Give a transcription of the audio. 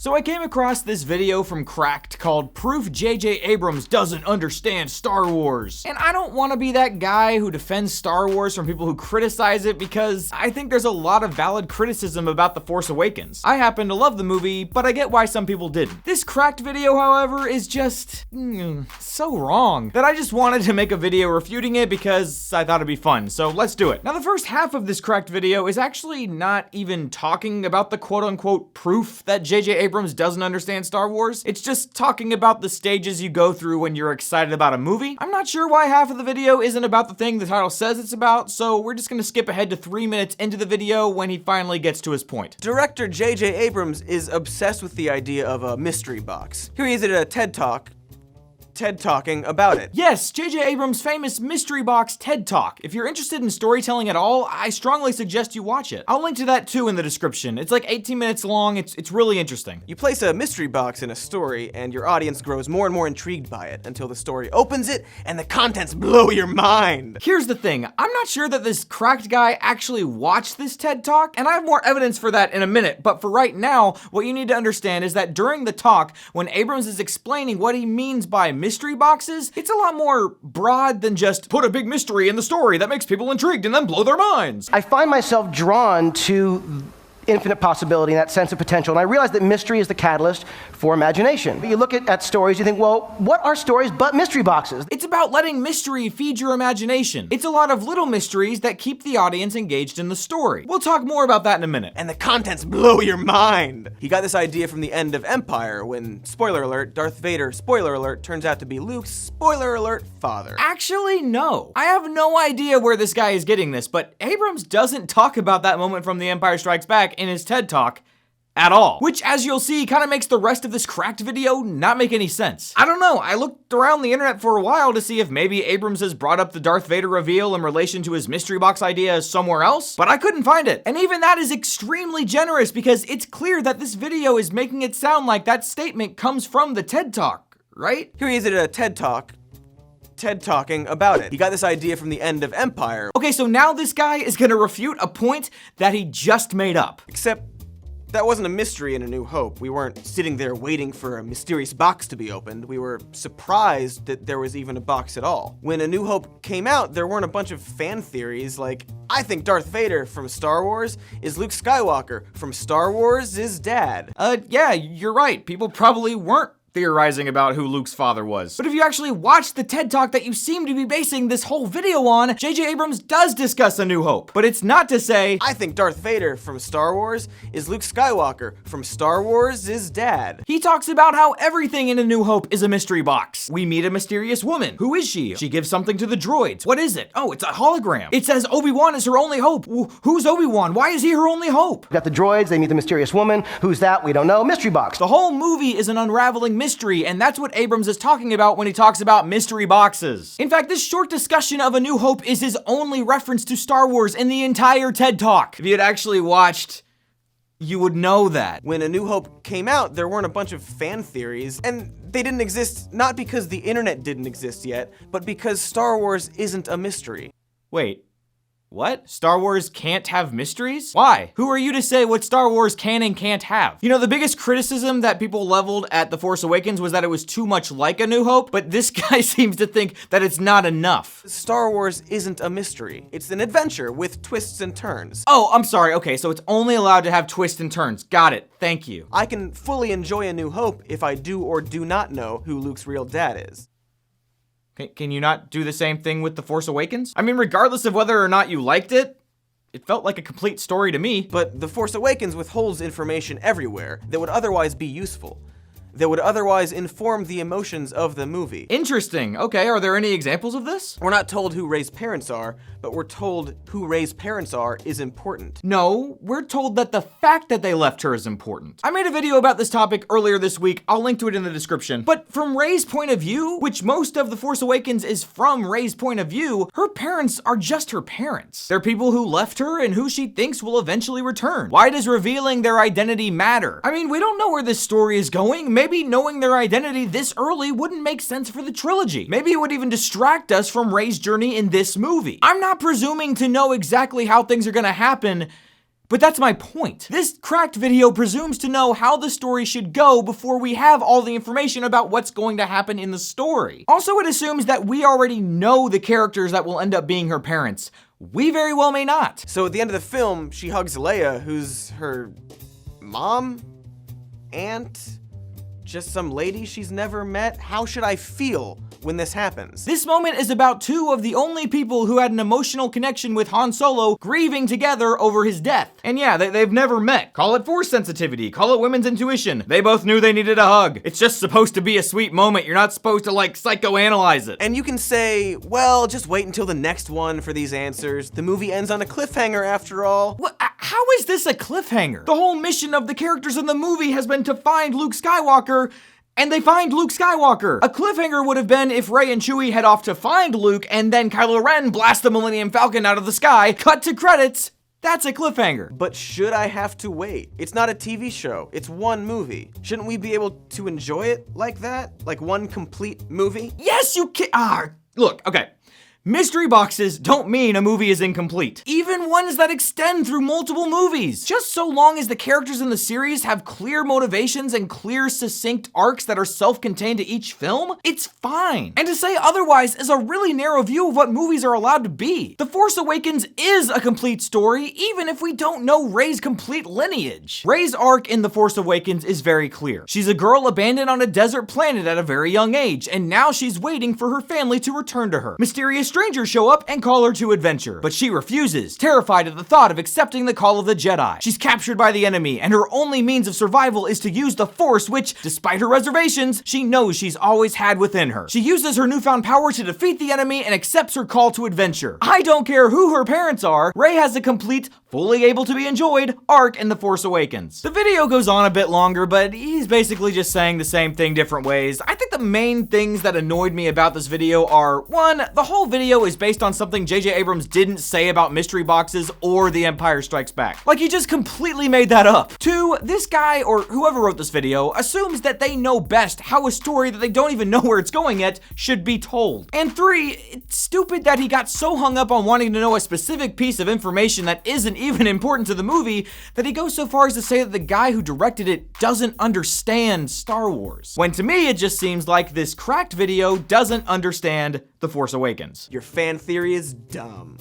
So I came across this video from Cracked called Proof J.J. Abrams Doesn't Understand Star Wars. And I don't want to be that guy who defends Star Wars from people who criticize it, because I think there's a lot of valid criticism about The Force Awakens. I happen to love the movie, but I get why some people didn't. This Cracked video, however, is just so wrong that I just wanted to make a video refuting it because I thought it'd be fun. So let's do it. Now, the first half of this Cracked video is actually not even talking about the quote-unquote proof that J.J. Abrams doesn't understand Star Wars. It's just talking about the stages you go through when you're excited about a movie. I'm not sure why half of the video isn't about the thing the title says it's about, so we're just gonna skip ahead to 3 minutes into the video when he finally gets to his point. Director J.J. Abrams is obsessed with the idea of a mystery box. Here he is at a TED Talk, talking about it. Yes, J.J. Abrams' famous Mystery Box TED Talk. If you're interested in storytelling at all, I strongly suggest you watch it. I'll link to that too in the description. It's like 18 minutes long, it's really interesting. You place a mystery box in a story, and your audience grows more and more intrigued by it until the story opens it and the contents blow your mind. Here's the thing, I'm not sure that this Cracked guy actually watched this TED Talk, and I have more evidence for that in a minute, but for right now, what you need to understand is that during the talk, when Abrams is explaining what he means by mystery boxes, it's a lot more broad than just put a big mystery in the story that makes people intrigued and then blow their minds. I find myself drawn to infinite possibility and that sense of potential, and I realize that mystery is the catalyst for imagination. You look at stories, you think, well, what are stories but mystery boxes? It's about letting mystery feed your imagination. It's a lot of little mysteries that keep the audience engaged in the story. We'll talk more about that in a minute. And the contents blow your mind. He got this idea from the end of Empire when, spoiler alert, Darth Vader, spoiler alert, turns out to be Luke's, spoiler alert, father. Actually, no. I have no idea where this guy is getting this, but Abrams doesn't talk about that moment from The Empire Strikes Back in his TED Talk at all. Which, as you'll see, kind of makes the rest of this Cracked video not make any sense. I don't know, I looked around the internet for a while to see if maybe Abrams has brought up the Darth Vader reveal in relation to his mystery box idea somewhere else, but I couldn't find it. And even that is extremely generous because it's clear that this video is making it sound like that statement comes from the TED Talk, right? Here he is at a TED Talk, talking about it. He got this idea from the end of Empire. Okay, so now this guy is gonna refute a point that he just made up. Except that wasn't a mystery in A New Hope. We weren't sitting there waiting for a mysterious box to be opened. We were surprised that there was even a box at all. When A New Hope came out, there weren't a bunch of fan theories like, I think Darth Vader from Star Wars is Luke Skywalker from Star Wars' dad. Yeah, you're right. People probably weren't theorizing about who Luke's father was. But if you actually watch the TED Talk that you seem to be basing this whole video on, J.J. Abrams does discuss A New Hope. But it's not to say, I think Darth Vader from Star Wars is Luke Skywalker from Star Wars' dad. He talks about how everything in A New Hope is a mystery box. We meet a mysterious woman. Who is she? She gives something to the droids. What is it? Oh, it's a hologram. It says Obi-Wan is her only hope. Who's Obi-Wan? Why is he her only hope? We've got the droids, they meet the mysterious woman. Who's that? We don't know. Mystery box. The whole movie is an unraveling mystery, and that's what Abrams is talking about when he talks about mystery boxes. In fact, this short discussion of A New Hope is his only reference to Star Wars in the entire TED Talk. If you had actually watched, you would know that. When A New Hope came out, there weren't a bunch of fan theories, and they didn't exist not because the internet didn't exist yet, but because Star Wars isn't a mystery. Wait. What? Star Wars can't have mysteries? Why? Who are you to say what Star Wars can and can't have? You know, the biggest criticism that people leveled at The Force Awakens was that it was too much like A New Hope, but this guy seems to think that it's not enough. Star Wars isn't a mystery. It's an adventure with twists and turns. Oh, I'm sorry. Okay, so it's only allowed to have twists and turns. Got it. Thank you. I can fully enjoy A New Hope if I do or do not know who Luke's real dad is. Can you not do the same thing with The Force Awakens? I mean, regardless of whether or not you liked it, it felt like a complete story to me. But The Force Awakens withholds information everywhere that would otherwise be useful, that would otherwise inform the emotions of the movie. Interesting. Okay, are there any examples of this? We're not told who Rey's parents are, but we're told who Rey's parents are is important. No, we're told that the fact that they left her is important. I made a video about this topic earlier this week. I'll link to it in the description. But from Rey's point of view, which most of The Force Awakens is from Rey's point of view, her parents are just her parents. They're people who left her and who she thinks will eventually return. Why does revealing their identity matter? I mean, we don't know where this story is going. Maybe knowing their identity this early wouldn't make sense for the trilogy. Maybe it would even distract us from Rey's journey in this movie. I'm not presuming to know exactly how things are gonna happen, But that's my point. This cracked video presumes to know how the story should go before we have all the information about what's going to happen in the story. Also, it assumes that we already know the characters that will end up being her parents. We very well may not. So at the end of the film, she hugs Leia, who's her mom? Aunt? Just some lady she's never met? How should I feel when this happens? This moment is about two of the only people who had an emotional connection with Han Solo grieving together over his death. And yeah, they've never met. Call it force sensitivity, call it women's intuition. They both knew they needed a hug. It's just supposed to be a sweet moment. You're not supposed to like psychoanalyze it. And you can say, well, just wait until the next one for these answers. The movie ends on a cliffhanger after all. What? How is this a cliffhanger? The whole mission of the characters in the movie has been to find Luke Skywalker, and they find Luke Skywalker. A cliffhanger would have been if Rey and Chewie head off to find Luke, and then Kylo Ren blasts the Millennium Falcon out of the sky, cut to credits. That's a cliffhanger. But should I have to wait? It's not a TV show. It's one movie. Shouldn't we be able to enjoy it like that? Like one complete movie? Yes, you can. Look, okay. Mystery boxes don't mean a movie is incomplete. Even ones that extend through multiple movies. Just so long as the characters in the series have clear motivations and clear, succinct arcs that are self-contained to each film, it's fine. And to say otherwise is a really narrow view of what movies are allowed to be. The Force Awakens is a complete story, even if we don't know Rey's complete lineage. Rey's arc in The Force Awakens is very clear. She's a girl abandoned on a desert planet at a very young age, and now she's waiting for her family to return to her. Mysterious strangers show up and call her to adventure, but she refuses, terrified at the thought of accepting the call of the Jedi. She's captured by the enemy, and her only means of survival is to use the Force, which, despite her reservations, she knows she's always had within her. She uses her newfound power to defeat the enemy and accepts her call to adventure. I don't care who her parents are, Rey has a complete, fully able to be enjoyed arc in The Force Awakens. The video goes on a bit longer, but he's basically just saying the same thing different ways. I think the main things that annoyed me about this video are, one, the whole video is based on something J.J. Abrams didn't say about mystery boxes or The Empire Strikes Back. Like, he just completely made that up. Two, this guy, or whoever wrote this video, assumes that they know best how a story that they don't even know where it's going yet should be told. And three, it's stupid that he got so hung up on wanting to know a specific piece of information that isn't even important to the movie that he goes so far as to say that the guy who directed it doesn't understand Star Wars. When to me, it just seems like this cracked video doesn't understand The Force Awakens. Your fan theory is dumb.